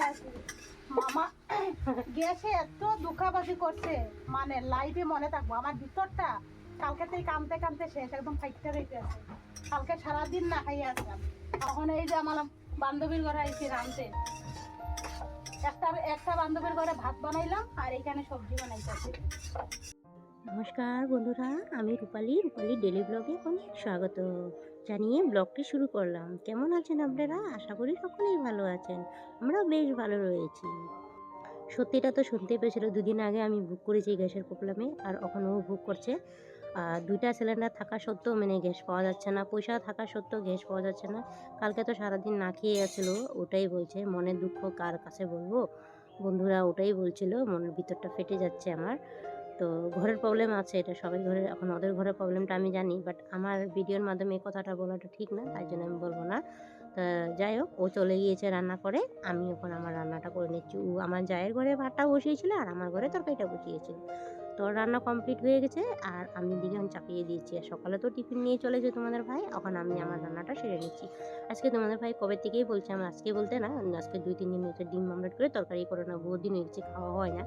আছি। মামা গেছে এত দুঃখাবাজি করছে, মানে লাইভে মনে থাকবো আমার ভিতরটা কালকে থেকে কানতে কানতে শেষ, একদম ফাইটটা রেখে আছে। কালকে সারাদিন না খাইয়ে আসলাম, এখন এই যে আমার বান্ধবীর ঘরে আইছি রাঁধতে। একটা বান্ধবীর ঘরে ভাত বানাইলাম আর এখানে সবজি বানাইতেছি। নমস্কার বন্ধুরা, আমি রূপালী ডেলি ব্লগে অনেক স্বাগত জানিয়ে ব্লগটি শুরু করলাম। কেমন আছেন আপনারা? আশা করি সকলেই ভালো আছেন। আমরাও বেশ ভালো রয়েছি। সত্যিটা তো শুনতেই পেয়েছিল, দুদিন আগে আমি বুক করেছি গ্যাসের প্রবলেমে, আর এখনও বুক করছে। আর 2টা সিলিন্ডার থাকা সত্ত্বেও মানে গ্যাস পাওয়া যাচ্ছে না, পয়সা থাকা সত্ত্বেও গ্যাস পাওয়া যাচ্ছে না। কালকে তো সারাদিন না খেয়ে গেছিলো, ওটাই বলছে। মনের দুঃখ কার কাছে বলবো বন্ধুরা, ওটাই বলছিল। মনের ভিতরটা ফেটে যাচ্ছে আমার। তো ঘরের প্রবলেম আছে, এটা সবাই ঘরের, এখন ওদের ঘরের প্রবলেমটা আমি জানি, বাট আমার ভিডিওর মাধ্যমে এই কথাটা বলাটা ঠিক না, তাই জন্য আমি বলবো না। তা যাই হোক, ও চলে গিয়েছে রান্না করে, আমি এখন আমার রান্নাটা করে নিচ্ছি। ও আমার জায়ের ঘরে ভাতটা বসিয়েছিল আর আমার ঘরে তরকারিটা বসিয়েছিল। তো রান্না কমপ্লিট হয়ে গেছে আর আমি দিকে এখন চাপিয়ে দিয়েছি। আর সকালে তো টিফিন নিয়ে চলে যায় তোমাদের ভাই, এখন আমি আমার রান্নাটা সেরে নিচ্ছি। আজকে তোমাদের ভাই কবে থেকেই বলছে, আমার আজকে বলতে না, আজকে 2-3 দিন হচ্ছে ডিম আমলেট করে তরকারি করে না, বহু দিন হয়ে গেছে খাওয়া হয় না।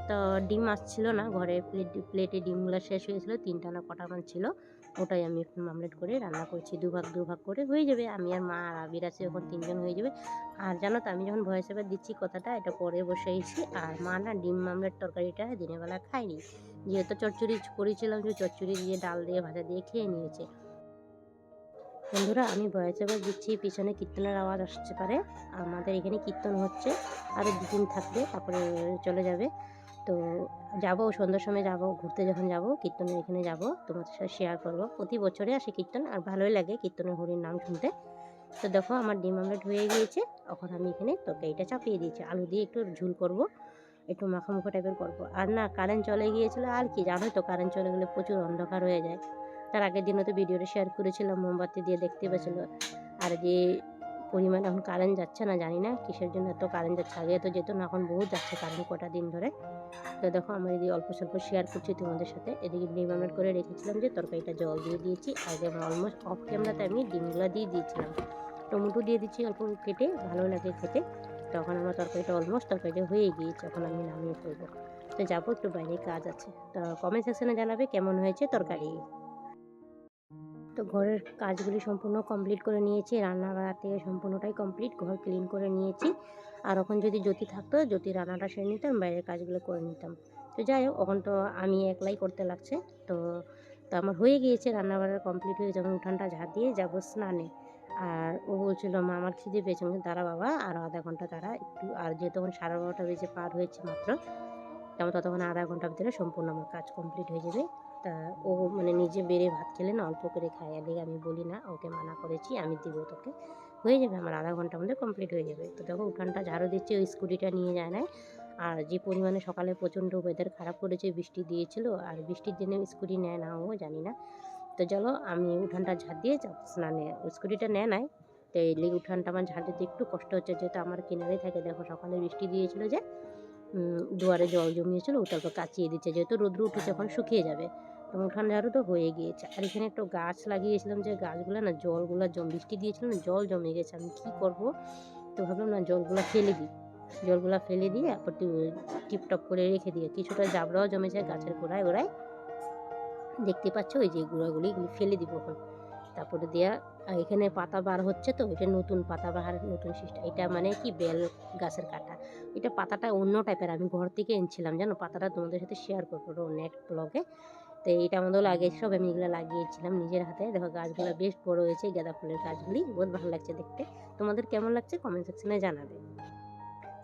তো ডিম আসছিল না ঘরে, প্লেটে ডিমগুলো শেষ হয়েছিল, 3টা না কটা মান ছিল, ওটাই আমি এখন আমলেট করে রান্না করছি। দুভাগ করে হয়ে যাবে। আমি আর মা আর আবির আছে, এখন 3জন হয়ে যাবে। আর জানো তো, আমি যখন ভয়েস ওভার দিচ্ছি কথাটা, এটা পরে বসেছি। আর মা না ডিম আমলেট তরকারিটা দিনের বেলা খায়নি, যেহেতু চচ্চড়ি করেছিলাম, যে চচ্চড়ি দিয়ে ডাল দিয়ে ভাজা দিয়ে খেয়ে নিয়েছে। বন্ধুরা, আমি ভয়েস ওভার দিচ্ছি, পিছনে কীর্তনের আওয়াজ আসতে পারে। আমাদের এখানে কীর্তন হচ্ছে, আরও 2 দিন থাকবে, তারপরে চলে যাবে। তো যাবো, সন্ধ্যার সময় যাব, ঘুরতে যখন যাব কীর্তনের এখানে যাব, তোমাদের সাথে শেয়ার করব। প্রতি বছরে আসে কীর্তন, আর ভালোই লাগে কীর্তনের হরির নাম শুনতে। তো দেখো, আমার ডিম আমলেট হয়ে গিয়েছে। এখন আমি এখানে তরকারিটা চাপিয়ে দিয়েছি, আলু দিয়ে একটু ঝুল করব, একটু মাখামাখো টাইপের করবো। আর না, কারেন্ট চলে গিয়েছিলো, আর কি জানোই তো, কারেন্ট চলে গেলে প্রচুর অন্ধকার হয়ে যায়। তার আগের দিনও তো ভিডিওটা শেয়ার করেছিলাম, মোমবাতি দিয়ে দেখতে পেয়েছিল। আর যে পরিমাণে এখন কারেন্ট যাচ্ছে না, জানি না কিসের জন্য এত কারেন্ট যাচ্ছে। আগে তো যেত না, এখন বহুত যাচ্ছে কারেন্ট কটা দিন ধরে। তো দেখো, আমার এদিকে অল্প স্বল্প শেয়ার করছি তোমাদের সাথে। এদিকে ডিম আমলেট করে রেখেছিলাম, যে তরকারিটা জল দিয়ে দিয়েছি। আগে অলমোস্ট অফ ক্যামেরাতে আমি ডিমগুলো দিয়ে দিয়েছিলাম, টমেটো দিয়ে দিচ্ছি অল্প কেটে, ভালো লাগে খেতে। তখন আমার তরকারিটা হয়ে গিয়েছে, এখন আমি নামিয়ে ফেলবো। তো যাবো, একটু বাইরে কাজ আছে। তো কমেন্ট সেকশনে জানাবে কেমন হয়েছে তরকারি। তো ঘরের কাজগুলি সম্পূর্ণ কমপ্লিট করে নিয়েছি, রান্নাঘর থেকে সম্পূর্ণটাই কমপ্লিট, ঘর ক্লিন করে নিয়েছি। আর এখন যদি জ্যোতি থাকতো, জ্যোতি রান্নাটা সেরে নিতাম, বাইরের কাজগুলো করে নিতাম। তো যাই হোক, এখন তো আমি একলাই করতে লাগছে। তো তো আমার হয়ে গিয়েছে, রান্নাবাড়া কমপ্লিট হয়ে যখন উঠানটা ঝাড় দিয়ে যাবো স্নানে। আর ও বলছিল, মা আমার খিদে পেয়েছে। দাঁড়া বাবা, আরও আধা ঘন্টা তারা একটু, আর যেহেতু তখন 12:30 বেজে পার হয়েছে মাত্র, তেমন ততক্ষণ আধা ঘন্টার ভিতরে সম্পূর্ণ আমার কাজ কমপ্লিট হয়ে যাবে। তা ও মানে নিজে বেড়ে ভাত খেলে না, অল্প করে খায়, এদিকে আমি বলি না, ওকে মানা করেছি আমি দিব তোকে, হয়ে যাবে, আমার আধা ঘন্টার মধ্যে কমপ্লিট হয়ে যাবে। তো দেখো, উঠানটা ঝাড়ু দিচ্ছে, ওই স্কুটিটা নিয়ে যায় না। আর যে পরিমাণে সকালে প্রচণ্ড ওয়েদার খারাপ করেছে, বৃষ্টি দিয়েছিল, আর বৃষ্টির দিনে স্কুটি নেয় না ও, জানি না। তো চলো, আমি উঠানটা ঝাড় দিয়ে যাব স্নানে। স্কুটিটা নেয় নাই, তো এই লেগে উঠানটা আমার ঝাড় দিতে একটু কষ্ট হচ্ছে, যেহেতু আমার কিনারে থাকে। দেখো, সকালে বৃষ্টি দিয়েছিল যে, দুয়ারে জল জমিয়েছিল, ও তারপর কাচিয়ে দিচ্ছে, যেহেতু রোদ্র উঠেছে এখন শুকিয়ে যাবে। তো উঠান ঝাড়ু তো হয়ে গিয়েছে। আর এখানে একটু গাছ লাগিয়েছিলাম, যে গাছগুলো না জলগুলো বৃষ্টি দিয়েছিল না, জল জমে গেছে, আমি কী করবো। তো ভাবলাম না, জলগুলা ফেলে দিয়ে একটু টিপটপ করে রেখে দিয়ে, কিছুটা জাবড়াও জমেছে গাছের গোড়ায় গোড়ায়, দেখতে পাচ্ছ ওই যে গুঁড়াগুলি, এগুলি ফেলে দিব এখন। তারপরে দেয়া, এখানে পাতা বার হচ্ছে, তো এটা নতুন পাতা বাহার, নতুন সিস্টেম। এটা মানে কি, বেল গাছের কাটা। এটা পাতাটা অন্য টাইপের, আমি ঘর থেকে এনেছিলাম, জানো, পাতাটা তোমাদের সাথে শেয়ার করবো নেক্সট ব্লগে। তো এইটা আমাদের সব আমি এগুলো লাগিয়েছিলাম নিজের হাতে। দেখো, গাছগুলো বেশ বড় হয়েছে, গাঁদা ফুলের গাছগুলি, বহুত ভালো লাগছে দেখতে। তোমাদের কেমন লাগছে কমেন্ট সেকশনে জানাবে।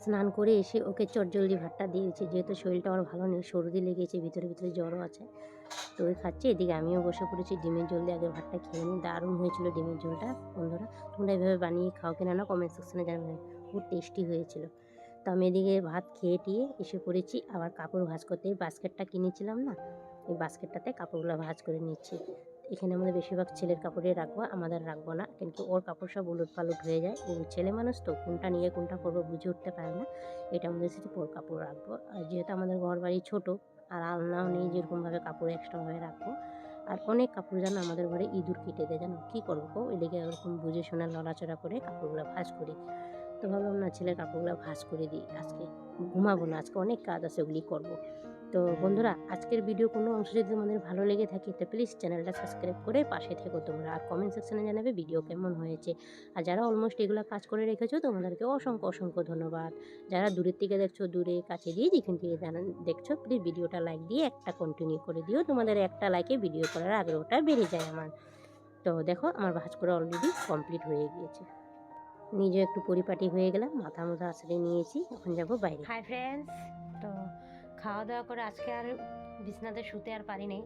স্নান করে এসে ওকে চটজলদি ভাতটা দিয়েছি, যেহেতু শরীরটা আমার ভালো নেই, সর্দি লেগেছে, ভিতরে ভিতরে জ্বরও আছে। তো ওই খাচ্ছে, এদিকে আমিও বসে পড়েছি। ডিমের ঝোল দিয়ে আগে ভাতটা খেয়ে নিই, দারুণ হয়েছিল ডিমের ঝোলটা। বন্ধুরা, তোমরা এইভাবে বানিয়ে খাও কিনা না, কমেন্ট সেকশনে জানাবে, খুব টেস্টি হয়েছিল। তো আমি এদিকে ভাত খেয়ে টিয়ে এসে পড়েছি, আবার কাপড় ভাঁজ করতে। এই বাস্কেটটা কিনেছিলাম না, এই বাস্কেটটাতে কাপড়গুলো ভাঁজ করে নিচ্ছি। এখানে আমাদের বেশিরভাগ ছেলের কাপড়ে রাখবো, আমাদের রাখবো না, কিন্তু ওর কাপড় সব উলট পালট হয়ে যায়। ও ছেলে মানুষ তো, কোনটা নিয়ে কোনটা করবো বুঝে উঠতে পারে না। এটা আমাদের সাথে ওর কাপড় রাখবো। আর যেহেতু আমাদের ঘর বাড়ি ছোটো, আর আলনাও নেই যেরকমভাবে কাপড় এক্সট্রাভাবে রাখবো। আর অনেক কাপড় জানো আমাদের ঘরে ইঁদুর কেটে দেয়, জানো কী করবো, এদিকে ওরকম বুঝে শুনে লড়াচড়া করে কাপড়গুলো ভাঁজ করি। তো ভাবলাম না ছেলের কাপড়গুলো ভাঁজ করে দিই, আজকে ঘুমাবো না, আজকে অনেক কাজ আছে, ওগুলি করব। তো বন্ধুরা, আজকের ভিডিও কোনো অংশ যদি তোমাদের ভালো লেগে থাকে তো প্লিজ চ্যানেলটা সাবস্ক্রাইব করে পাশে থেকো তোমরা, আর কমেন্ট সেকশনে জানাবে ভিডিও কেমন হয়েছে। আর যারা অলমোস্ট এগুলো কাজ করে রেখেছো তোমাদেরকে অসংখ্য অসংখ্য ধন্যবাদ। যারা দূরের থেকে দেখছো, দূরে কাছে দিয়ে যেখান থেকে দেখছো, প্লিজ ভিডিওটা লাইক দিয়ে একটা কন্টিনিউ করে দিও, তোমাদের একটা লাইকে ভিডিও করার আগ্রহটা বেড়ে যায় আমার। তো দেখো আমার ভাঁজ করা অলরেডি কমপ্লিট হয়ে গিয়েছে। নিজে একটু পরিপাটি হয়ে গেলাম, মাথা মধ্যে আছড়ে নিয়েছি, এখন যাব বাইরে। হাই ফ্রেন্ডস, তো খাওয়া দাওয়া করে আজকে আর বিছনাতে শুতে আর পারি নাই।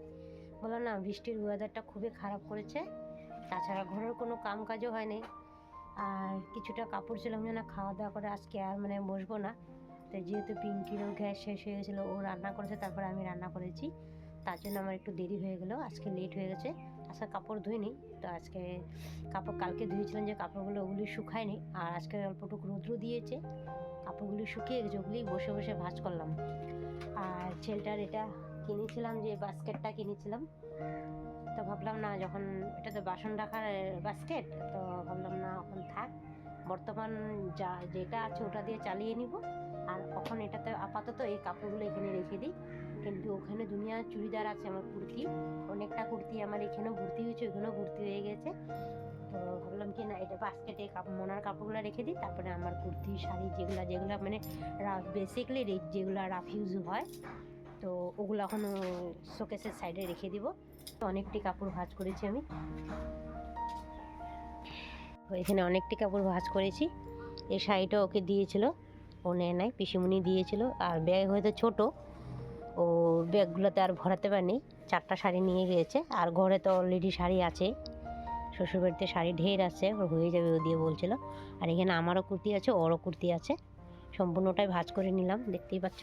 বললাম না বৃষ্টির ওয়েদারটা খুবই খারাপ করেছে, তাছাড়া ঘরের কোনো কাম কাজও হয়নি, আর কিছুটা কাপড় ছিল না, খাওয়া দাওয়া করে আজকে আর মানে বসবো না। তো যেহেতু পিঙ্কিরও গ্যাস শেষ হয়ে গেছিলো, ও রান্না করেছে, তারপরে আমি রান্না করেছি, তার জন্য আমার একটু দেরি হয়ে গেলো, আজকে লেট হয়ে গেছে। আজকে কাপড় ধুইনি, তো আজকে কাপড় কালকে ধুয়েছিলাম যে কাপড়গুলো, ওগুলি শুকায়নি, আর আজকে অল্পটুকু রৌদ্র দিয়েছে, কাপড়গুলি শুকিয়ে গেছে, ওগুলি বসে বসে ভাঁজ করলাম। আর ছেলেটার এটা কিনেছিলাম, যে বাস্কেটটা কিনেছিলাম, তো ভাবলাম না, যখন এটা তো বাসন রাখার বাস্কেট, তো ভাবলাম না এখন থাক, বর্তমান যা যেটা আছে ওটা দিয়ে চালিয়ে নিব। আর এখন এটাতে আপাতত এই কাপড়গুলো এখানে রেখে দিই, কিন্তু ওখানে দুনিয়া চুড়িদার আছে, আমার কুর্তি, অনেকটা কুর্তি আমার এখানেও ভর্তি হয়েছে, ওখানেও ভর্তি হয়ে গেছে। তো ভাবলাম কি না, এটা বাস্কেটে মোনার কাপড়গুলো রেখে দিই, তারপরে আমার কুর্তি শাড়ি যেগুলো যেগুলো মানে বেসিকলি যেগুলো রাফ ইউজ হয়, তো ওগুলো এখন শোকেসের সাইডে রেখে দিব। অনেকটি কাপড় ভাঁজ করেছি আমি, এখানে অনেকটি কাপড় ভাঁজ করেছি। এই শাড়িটা ওকে দিয়েছিল, ও নেয় নাই, পিসিমণি দিয়েছিল। আর ব্যাগ হয়তো ছোট, ও ব্যাগগুলোতে আর ভরাতে পারেনি, 4টা শাড়ি নিয়ে গিয়েছে। আর ঘরে তো অলরেডি শাড়ি আছে, শ্বশুরবাড়িতে শাড়ি ঢের আছে, ওর হয়ে যাবে ও দিয়ে বলছিল। আর এখানে আমারও কুর্তি আছে, ওরও কুর্তি আছে, সম্পূর্ণটাই ভাঁজ করে নিলাম, দেখতেই পাচ্ছ।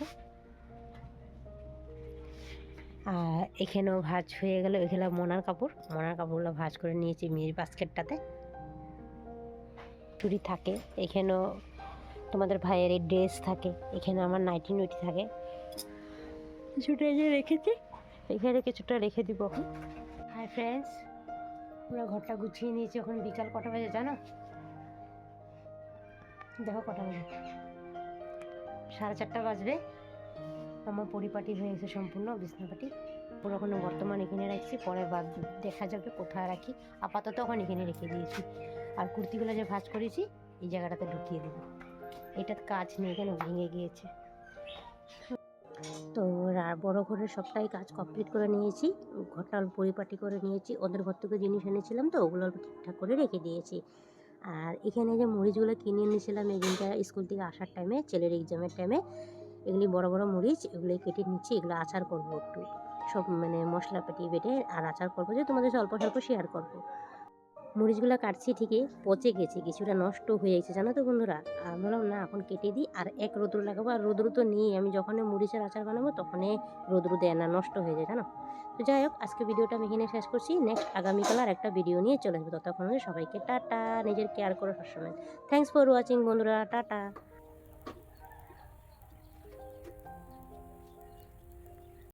আর এখানেও ভাঁজ হয়ে গেল, এগুলো মোনার কাপড়গুলো ভাঁজ করে নিয়েছি মেয়ের বাস্কেটটাতে। চুড়ি থাকে এখানেও, তোমাদের ভাইয়ের এই ড্রেস থাকে, এখানে আমার নাইটি নুটি থাকে, কিছুটা রেখেছি, এখানে কিছুটা রেখে দিব এখন। হাই ফ্রেন্ডস, পুরো ঘরটা গুছিয়ে নিয়েছি। এখন বিকাল কটা বাজে জানো? দেখো কটা বাজে, 4:30 বাজবে। আমার পরিপাটি হয়ে গেছে সম্পূর্ণ, বিছনাপাটি পুরো কোনো বর্তমান এখানে রাখছি, পরে বাদ দেখা যাবে কোথায় রাখি, আপাতত এখন এখানে রেখে দিয়েছি। আর কুর্তিগুলো যে ভাঁজ করেছি এই জায়গাটাতে ঢুকিয়ে দেবো, এটার কাজ নেই, কেন ভেঙে গিয়েছে। তো বড় ঘরের সবটাই কাজ কমপ্লিট করে নিয়েছি, ঘরটা অল্প পরিপাটি করে নিয়েছি, ওদের ঘর থেকে জিনিস এনেছিলাম তো ওগুলো অল্প ঠিকঠাক করে রেখে দিয়েছি। আর এখানে যে মরিচগুলো কিনে এনেছিলাম এই দিনটা স্কুল থেকে আসার টাইমে, ছেলের এক্সামের টাইমে, এগুলি বড় বড় মরিচ, এগুলো কেটে নিচ্ছি, এগুলো আচার করবো, একটু সব মানে মশলা পেটি বেটে আর আচার করবো, যে তোমাদের অল্প স্বল্প শেয়ার করবো। মরিচগুলো কাটছি ঠিকই, পচে গেছে, কিছুটা নষ্ট হয়ে গেছে জানো তো বন্ধুরা। আর বললাম না এখন কেটে দিই, আর এক রোদ্রু লাগাবো, আর রোদ্রু তো নিয়ে আমি যখনই মরিচের আচার বানাবো তখনই রোদ্রু দেয় না, নষ্ট হয়ে যায় জানো। তো যাই হোক, আজকে ভিডিওটা আমি এখানে শেষ করছি, নেক্সট আগামীকাল আর একটা ভিডিও নিয়ে চলে আসবো, ততক্ষণ সবাইকে টাটা, নিজের কেয়ার করো সবসময়। থ্যাংকস ফর ওয়াচিং বন্ধুরা, টাটা।